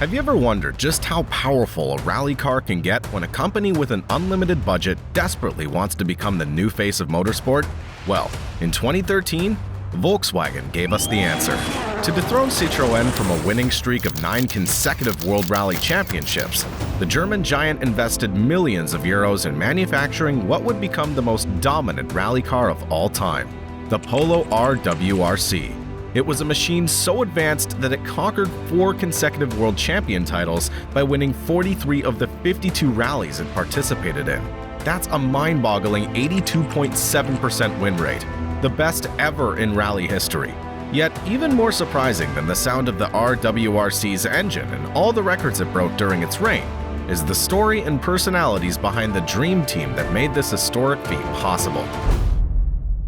Have you ever wondered just how powerful a rally car can get when a company with an unlimited budget desperately wants to become the new face of motorsport? Well, in 2013, Volkswagen gave us the answer. To dethrone Citroën from a winning streak of 9 consecutive World Rally Championships, the German giant invested millions of euros in manufacturing what would become the most dominant rally car of all time, the Polo RWRC. It was a machine so advanced that it conquered 4 consecutive world champion titles by winning 43 of the 52 rallies it participated in. That's a mind-boggling 82.7% win rate, the best ever in rally history. Yet, even more surprising than the sound of the RWRC's engine and all the records it broke during its reign, is the story and personalities behind the dream team that made this historic feat possible.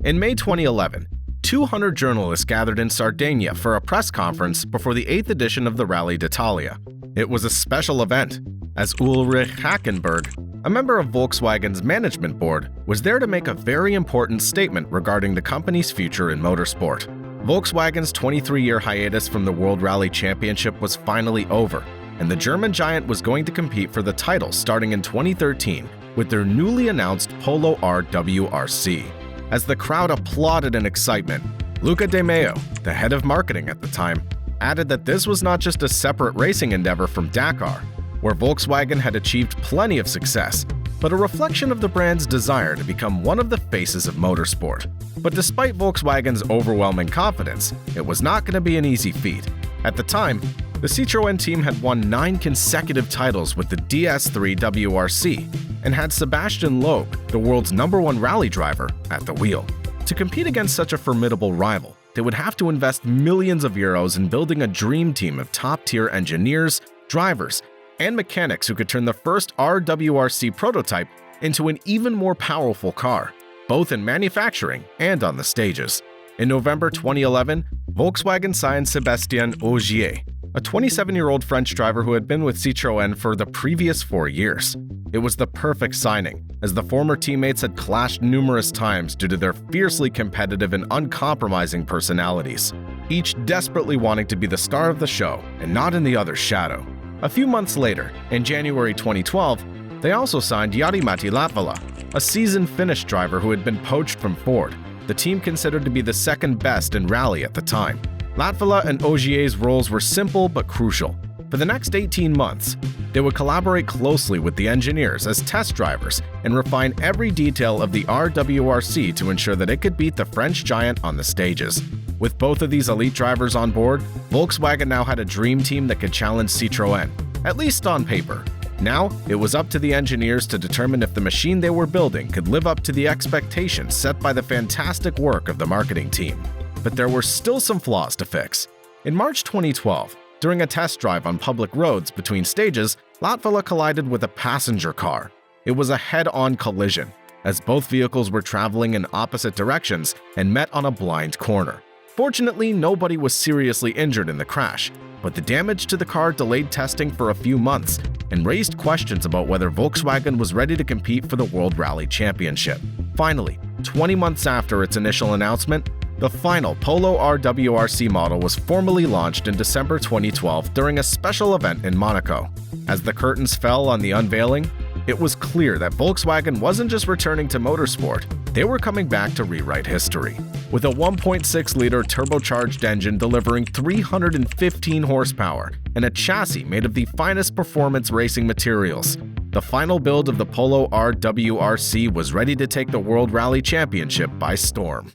In May 2011, 200 journalists gathered in Sardinia for a press conference before the 8th edition of the Rally d'Italia. It was a special event, as Ulrich Hackenberg, a member of Volkswagen's management board, was there to make a very important statement regarding the company's future in motorsport. Volkswagen's 23-year hiatus from the World Rally Championship was finally over, and the German giant was going to compete for the title starting in 2013 with their newly announced Polo RWRC. As the crowd applauded in excitement, Luca De Meo, the head of marketing at the time, added that this was not just a separate racing endeavor from Dakar, where Volkswagen had achieved plenty of success, but a reflection of the brand's desire to become one of the faces of motorsport. But despite Volkswagen's overwhelming confidence, it was not going to be an easy feat. At the time, the Citroën team had won 9 consecutive titles with the DS3 WRC and had Sebastian Loeb, the world's #1 rally driver, at the wheel. To compete against such a formidable rival, they would have to invest millions of euros in building a dream team of top-tier engineers, drivers, and mechanics who could turn the first RWRC prototype into an even more powerful car, both in manufacturing and on the stages. In November 2011, Volkswagen signed Sébastien Ogier, a 27-year-old French driver who had been with Citroën for the previous 4 years. It was the perfect signing, as the former teammates had clashed numerous times due to their fiercely competitive and uncompromising personalities, each desperately wanting to be the star of the show and not in the other's shadow. A few months later, in January 2012, they also signed Jari-Matti Latvala, a seasoned Finnish driver who had been poached from Ford, the team considered to be the second best in rally at the time. Latvala and Ogier's roles were simple but crucial. For the next 18 months, they would collaborate closely with the engineers as test drivers and refine every detail of the RWRC to ensure that it could beat the French giant on the stages. With both of these elite drivers on board, Volkswagen now had a dream team that could challenge Citroën, at least on paper. Now, it was up to the engineers to determine if the machine they were building could live up to the expectations set by the fantastic work of the marketing team. But there were still some flaws to fix. In March 2012, during a test drive on public roads between stages, Latvala collided with a passenger car. It was a head-on collision, as both vehicles were traveling in opposite directions and met on a blind corner. Fortunately, nobody was seriously injured in the crash, but the damage to the car delayed testing for a few months and raised questions about whether Volkswagen was ready to compete for the World Rally Championship. Finally, 20 months after its initial announcement, the final Polo RWRC model was formally launched in December 2012 during a special event in Monaco. As the curtains fell on the unveiling, it was clear that Volkswagen wasn't just returning to motorsport, they were coming back to rewrite history. With a 1.6-liter turbocharged engine delivering 315 horsepower and a chassis made of the finest performance racing materials, the final build of the Polo RWRC was ready to take the World Rally Championship by storm.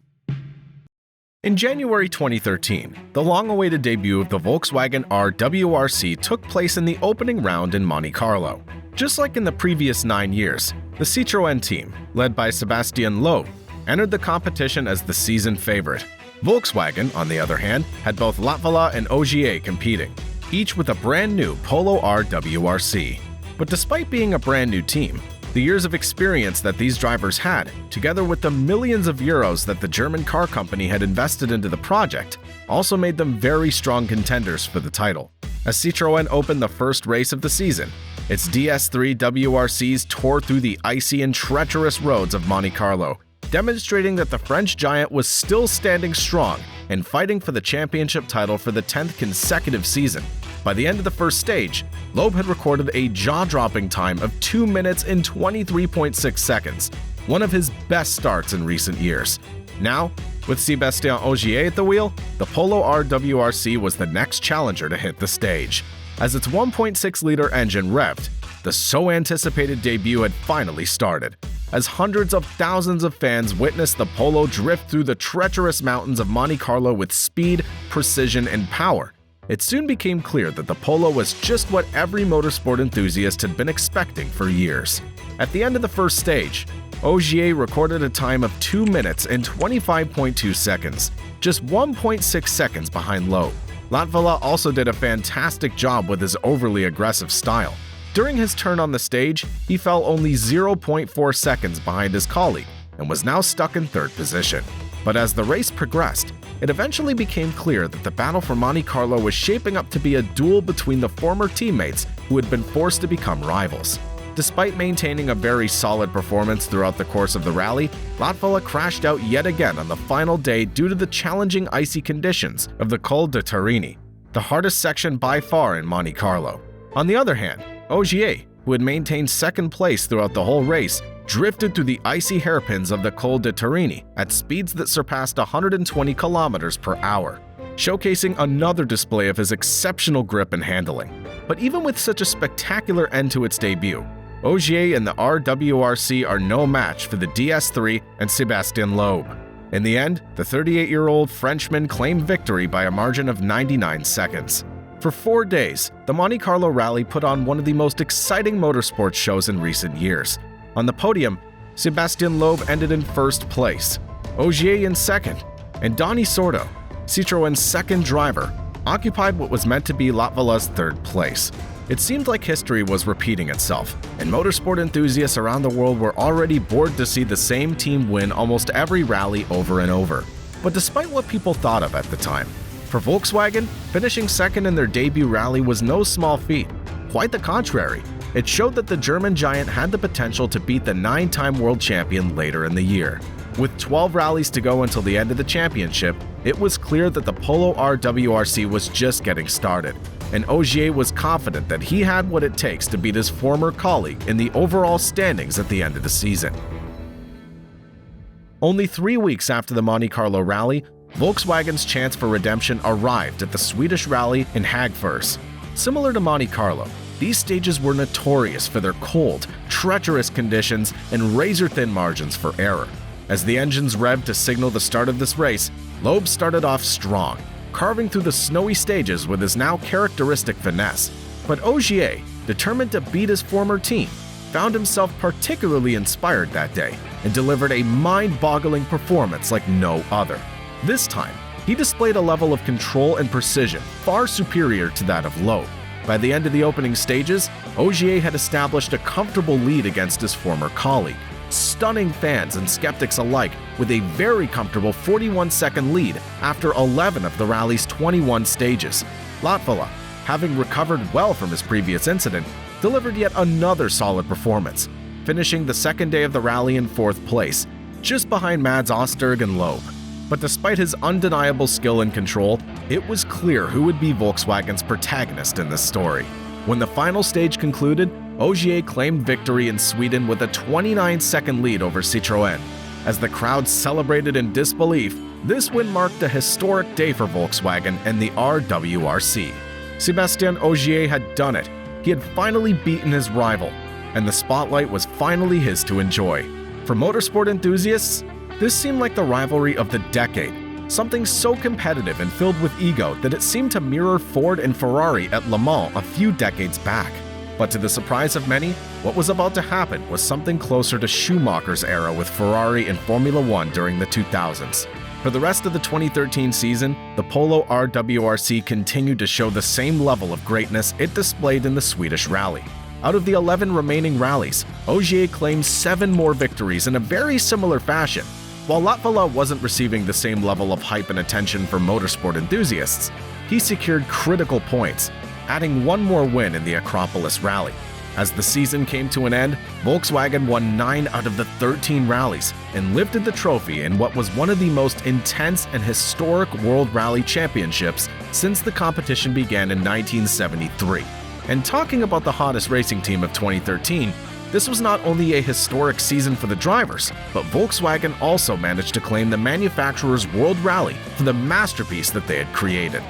In January 2013, the long-awaited debut of the Volkswagen RWRC took place in the opening round in Monte Carlo. Just like in the previous 9 years, the Citroën team, led by Sebastian Loeb, entered the competition as the season favorite. Volkswagen, on the other hand, had both Latvala and Ogier competing, each with a brand new Polo RWRC. But despite being a brand new team, the years of experience that these drivers had, together with the millions of euros that the German car company had invested into the project, also made them very strong contenders for the title. As Citroën opened the first race of the season, its DS3 WRCs tore through the icy and treacherous roads of Monte Carlo, demonstrating that the French giant was still standing strong and fighting for the championship title for the 10th consecutive season. By the end of the first stage, Loeb had recorded a jaw-dropping time of 2 minutes and 23.6 seconds, one of his best starts in recent years. Now, with Sébastien Ogier at the wheel, the Polo RWRC was the next challenger to hit the stage. As its 1.6-liter engine revved, the so-anticipated debut had finally started. As hundreds of thousands of fans witnessed the Polo drift through the treacherous mountains of Monte Carlo with speed, precision, and power, it soon became clear that the Polo was just what every motorsport enthusiast had been expecting for years. At the end of the first stage, Ogier recorded a time of 2 minutes and 25.2 seconds, just 1.6 seconds behind Loeb. Latvala also did a fantastic job with his overly aggressive style. During his turn on the stage, he fell only 0.4 seconds behind his colleague and was now stuck in third position. But as the race progressed, it eventually became clear that the battle for Monte Carlo was shaping up to be a duel between the former teammates who had been forced to become rivals. Despite maintaining a very solid performance throughout the course of the rally, Latvala crashed out yet again on the final day due to the challenging icy conditions of the Col de Turini, the hardest section by far in Monte Carlo. On the other hand, Ogier, who had maintained second place throughout the whole race, drifted through the icy hairpins of the Col de Turini at speeds that surpassed 120 kilometers per hour, showcasing another display of his exceptional grip and handling. But even with such a spectacular end to its debut, Ogier and the RWRC are no match for the DS3 and Sébastien Loeb. In the end, the 38-year-old Frenchman claimed victory by a margin of 99 seconds. For 4 days, the Monte Carlo Rally put on one of the most exciting motorsports shows in recent years. On the podium, Sébastien Loeb ended in first place, Ogier in second, and Donny Sordo, Citroën's second driver, occupied what was meant to be Latvala's third place. It seemed like history was repeating itself, and motorsport enthusiasts around the world were already bored to see the same team win almost every rally over and over. But despite what people thought of at the time, for Volkswagen, finishing second in their debut rally was no small feat. Quite the contrary, it showed that the German giant had the potential to beat the 9-time world champion later in the year. With 12 rallies to go until the end of the championship, it was clear that the Polo RWRC was just getting started, and Ogier was confident that he had what it takes to beat his former colleague in the overall standings at the end of the season. Only 3 weeks after the Monte Carlo rally, Volkswagen's chance for redemption arrived at the Swedish rally in Hagfors. Similar to Monte Carlo, these stages were notorious for their cold, treacherous conditions and razor-thin margins for error. As the engines revved to signal the start of this race, Loeb started off strong, carving through the snowy stages with his now characteristic finesse. But Ogier, determined to beat his former team, found himself particularly inspired that day and delivered a mind-boggling performance like no other. This time, he displayed a level of control and precision far superior to that of Loeb. By the end of the opening stages, Ogier had established a comfortable lead against his former colleague, stunning fans and skeptics alike with a very comfortable 41-second lead after 11 of the rally's 21 stages. Latvala, having recovered well from his previous incident, delivered yet another solid performance, finishing the second day of the rally in fourth place, just behind Mads Osterg and Loeb. But despite his undeniable skill and control, it was clear who would be Volkswagen's protagonist in this story. When the final stage concluded, Ogier claimed victory in Sweden with a 29-second lead over Citroën. As the crowd celebrated in disbelief, this win marked a historic day for Volkswagen and the RWRC. Sébastien Ogier had done it. He had finally beaten his rival, and the spotlight was finally his to enjoy. For motorsport enthusiasts, this seemed like the rivalry of the decade, something so competitive and filled with ego that it seemed to mirror Ford and Ferrari at Le Mans a few decades back. But to the surprise of many, what was about to happen was something closer to Schumacher's era with Ferrari in Formula One during the 2000s. For the rest of the 2013 season, the Polo RWRC continued to show the same level of greatness it displayed in the Swedish rally. Out of the 11 remaining rallies, Ogier claimed 7 more victories in a very similar fashion. While Latvala wasn't receiving the same level of hype and attention from motorsport enthusiasts, he secured critical points, adding 1 more win in the Acropolis Rally. As the season came to an end, Volkswagen won 9 out of the 13 rallies and lifted the trophy in what was one of the most intense and historic World Rally Championships since the competition began in 1973. And talking about the hottest racing team of 2013, this was not only a historic season for the drivers, but Volkswagen also managed to claim the manufacturer's World Rally for the masterpiece that they had created.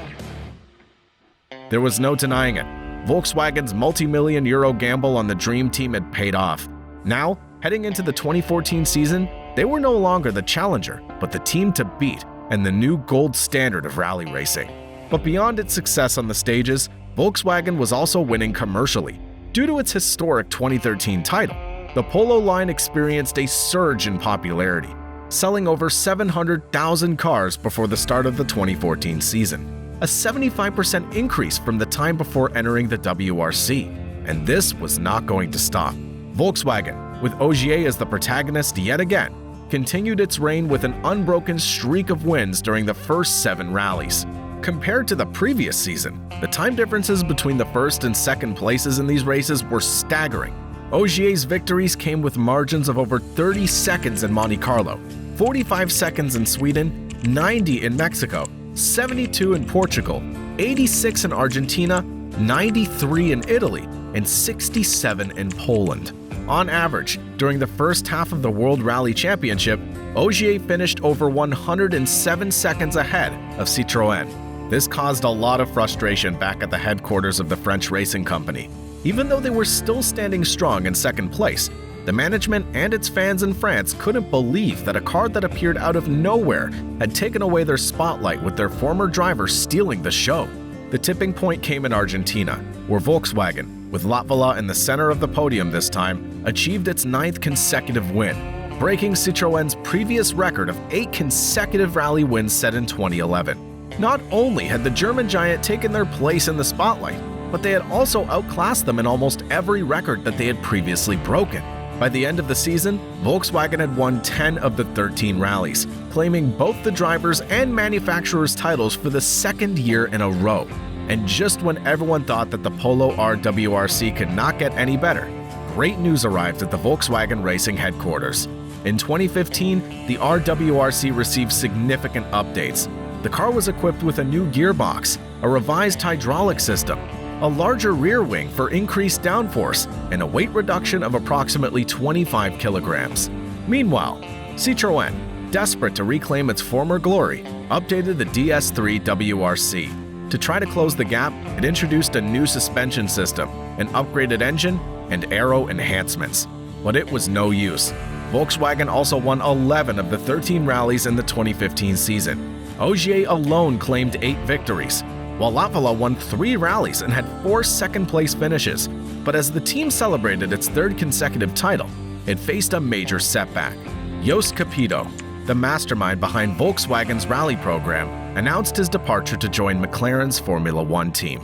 There was no denying it. Volkswagen's multi-million euro gamble on the Dream Team had paid off. Now, heading into the 2014 season, they were no longer the challenger, but the team to beat and the new gold standard of rally racing. But beyond its success on the stages, Volkswagen was also winning commercially. Due to its historic 2013 title, the Polo line experienced a surge in popularity, selling over 700,000 cars before the start of the 2014 season, a 75% increase from the time before entering the WRC. And this was not going to stop. Volkswagen, with Ogier as the protagonist yet again, continued its reign with an unbroken streak of wins during the first 7 rallies. Compared to the previous season, the time differences between the first and second places in these races were staggering. Ogier's victories came with margins of over 30 seconds in Monte Carlo, 45 seconds in Sweden, 90 in Mexico, 72 in Portugal, 86 in Argentina, 93 in Italy, and 67 in Poland. On average, during the first half of the World Rally Championship, Ogier finished over 107 seconds ahead of Citroën. This caused a lot of frustration back at the headquarters of the French racing company. Even though they were still standing strong in second place, the management and its fans in France couldn't believe that a car that appeared out of nowhere had taken away their spotlight with their former driver stealing the show. The tipping point came in Argentina, where Volkswagen, with Latvala in the center of the podium this time, achieved its 9th consecutive win, breaking Citroën's previous record of 8 consecutive rally wins set in 2011. Not only had the German giant taken their place in the spotlight, but they had also outclassed them in almost every record that they had previously broken. By the end of the season, Volkswagen had won 10 of the 13 rallies, claiming both the drivers' and manufacturers' titles for the second year in a row. And just when everyone thought that the Polo RWRC could not get any better, great news arrived at the Volkswagen Racing headquarters. In 2015, the RWRC received significant updates. The car was equipped with a new gearbox, a revised hydraulic system, a larger rear wing for increased downforce, and a weight reduction of approximately 25 kilograms. Meanwhile, Citroën, desperate to reclaim its former glory, updated the DS3 WRC. To try to close the gap, it introduced a new suspension system, an upgraded engine, and aero enhancements. But it was no use. Volkswagen also won 11 of the 13 rallies in the 2015 season. Ogier alone claimed 8 victories, while Latvala won 3 rallies and had 4 second-place finishes. But as the team celebrated its 3rd consecutive title, it faced a major setback. Jost Capito, the mastermind behind Volkswagen's rally program, announced his departure to join McLaren's Formula One team.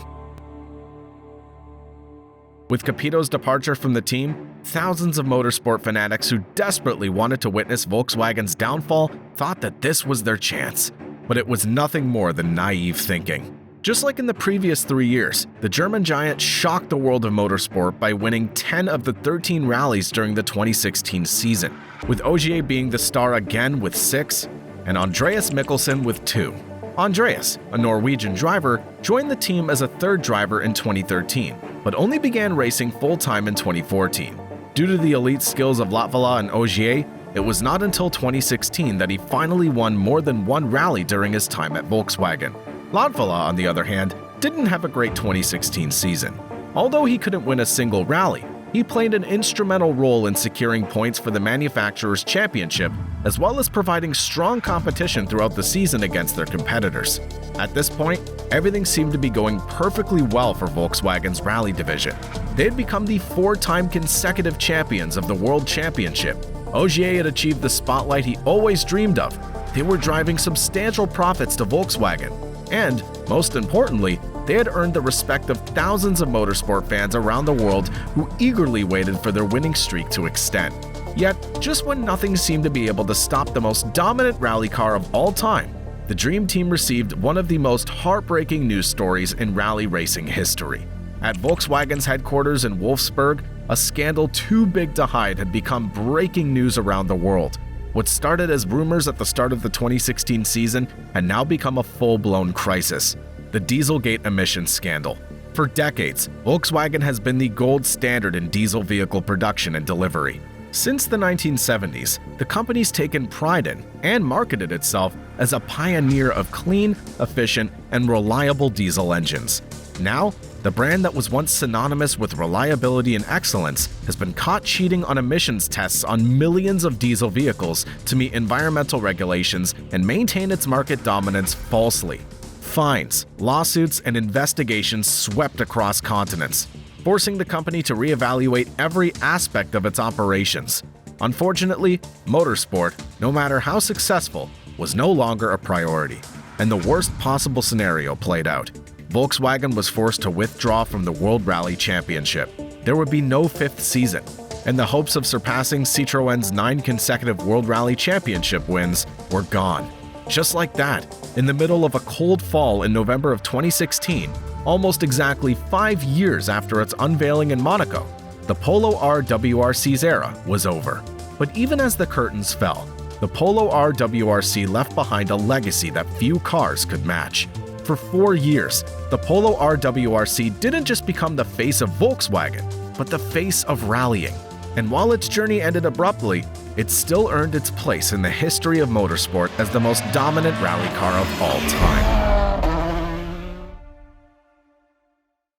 With Capito's departure from the team, thousands of motorsport fanatics who desperately wanted to witness Volkswagen's downfall thought that this was their chance. But it was nothing more than naive thinking. Just like in the previous 3 years, the German giant shocked the world of motorsport by winning 10 of the 13 rallies during the 2016 season, with Ogier being the star again with 6, and Andreas Mikkelsen with 2. Andreas, a Norwegian driver, joined the team as a 3rd driver in 2013, but only began racing full-time in 2014. Due to the elite skills of Latvala and Ogier, it was not until 2016 that he finally won more than 1 rally during his time at Volkswagen. Latvala, on the other hand, didn't have a great 2016 season. Although he couldn't win a single rally, he played an instrumental role in securing points for the manufacturer's championship, as well as providing strong competition throughout the season against their competitors. At this point, everything seemed to be going perfectly well for Volkswagen's rally division. They had become the 4-time consecutive champions of the World Championship. Ogier had achieved the spotlight he always dreamed of. They were driving substantial profits to Volkswagen. And, most importantly, they had earned the respect of thousands of motorsport fans around the world who eagerly waited for their winning streak to extend. Yet, just when nothing seemed to be able to stop the most dominant rally car of all time, the Dream Team received one of the most heartbreaking news stories in rally racing history. At Volkswagen's headquarters in Wolfsburg, a scandal too big to hide had become breaking news around the world. What started as rumors at the start of the 2016 season had now become a full-blown crisis. the Dieselgate emissions scandal. For decades, Volkswagen has been the gold standard in diesel vehicle production and delivery. Since the 1970s, the company's taken pride in and marketed itself as a pioneer of clean, efficient, and reliable diesel engines. Now, the brand that was once synonymous with reliability and excellence has been caught cheating on emissions tests on millions of diesel vehicles to meet environmental regulations and maintain its market dominance falsely. Fines, lawsuits, and investigations swept across continents, forcing the company to reevaluate every aspect of its operations. Unfortunately, motorsport, no matter how successful, was no longer a priority, and the worst possible scenario played out. Volkswagen was forced to withdraw from the World Rally Championship. There would be no fifth season, and the hopes of surpassing Citroën's 9 consecutive World Rally Championship wins were gone. Just like that, in the middle of a cold fall in November of 2016, almost exactly 5 years after its unveiling in Monaco, the Polo RWRC's era was over. But even as the curtains fell, the Polo RWRC left behind a legacy that few cars could match. For 4 years, the Polo RWRC didn't just become the face of Volkswagen, but the face of rallying. And while its journey ended abruptly, it still earned its place in the history of motorsport as the most dominant rally car of all time.